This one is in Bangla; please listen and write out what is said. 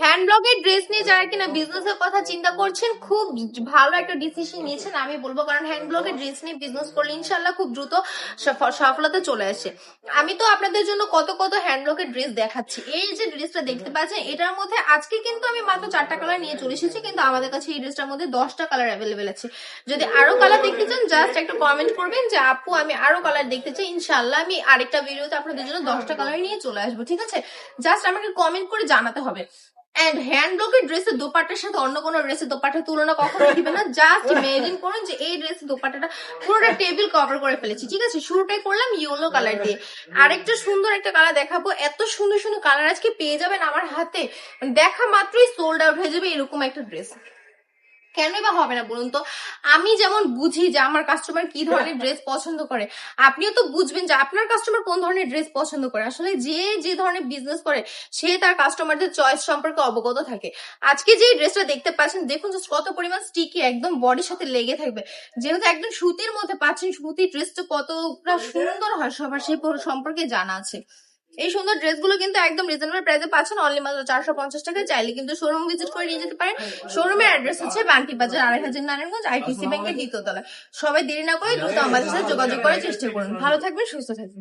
হ্যান্ড ব্লগের ড্রেস নিয়ে যারা কিনা বিজনেসের কথা চিন্তা করছেন, খুব ভালো একটা ডিসিশন নিয়েছেন আমি বলবো, কারণ হ্যান্ড ব্লগের ড্রেস নিয়ে বিজনেস করলে ইনশাল্লাহ খুব দ্রুত সফলতা চলে আসে। আমি তো আপনাদের জন্য কত কত হ্যান্ড ব্লগের ড্রেস দেখাচ্ছি। এই যে ড্রেসটা দেখতে পাচ্ছেন, এটার মধ্যে আজকে কিন্তু আমি মাত্র 4টা কালার নিয়ে চলে এসেছি, কিন্তু আমাদের কাছে এই ড্রেসটার মধ্যে 10টা কালার অ্যাভেলেবেল আছে। যদি আরো কালার দেখতে চান, জাস্ট একটা কমেন্ট করবেন যে আপু আমি আরো কালার দেখতে চাই, ইনশাল্লাহ আমি আরেকটা ভিডিওতে আপনাদের জন্য 10টা কালার নিয়ে চলে আসবো, ঠিক আছে? জাস্ট আমাকে কমেন্ট করে জানাতে হবে। এন্ড হ্যান্ড ব্লকের ড্রেসের দোপাট্টার সাথে অন্য কোনো ড্রেসের দোপাট্টার তুলনা কখনো দিবে না। জাস্ট ইমেজিন করুন যে এই ড্রেসের দোপাট্টাটা পুরোটা টেবিল কভার করে ফেলেছি, ঠিক আছে? শুরুটাই করলাম ইয়েলো কালার দিয়ে, আরেকটা সুন্দর একটা কালার দেখাবো। এত সুন্দর সুন্দর কালার আজকে পেয়ে যাবেন আমার হাতে, দেখা মাত্রই সোল্ড আউট হয়ে যাবে এরকম একটা ড্রেস। কেনই বা হবে না বলুন তো? আমি যেমন বুঝি যে আমার কাস্টমার কি ধরনের ড্রেস পছন্দ করে, আপনিও তো বুঝবেন যে আপনার কাস্টমার কোন ধরনের ড্রেস পছন্দ করে। আসলে যে যে ধরনের বিজনেস করে সে তার কাস্টমারদের চয়েস সম্পর্কে অবগত থাকে। আজকে যে ড্রেসটা দেখতে পাচ্ছেন, দেখুন জাস্ট কত পরিমাণ স্টিকি, একদম বডির সাথে লেগে থাকবে। যেহেতু একদম সুতির মধ্যে পাচ্ছেন, সুতির ড্রেসটা কতটা সুন্দর হয় সবার সেই সম্পর্কে জানা আছে। এই সুন্দর ড্রেসগুলো কিন্তু একদম রিজনেবল প্রাইসে পাচ্ছেন, অনলি মাত্র 450 টাকায়। চাইলে কিন্তু শোরুম ভিজিট করে নিয়ে যেতে পারেন। শোরুমের অ্যাড্রেস হচ্ছে বান্টি বাজার 2500 নারায়ণগঞ্জ, আইটিসি ব্যাংকের দ্বিতীয় তলায়। সবাই দেরি না করে দ্রুত আমাদের সাথে যোগাযোগ করার চেষ্টা করুন। ভালো থাকবেন, সুস্থ থাকবেন।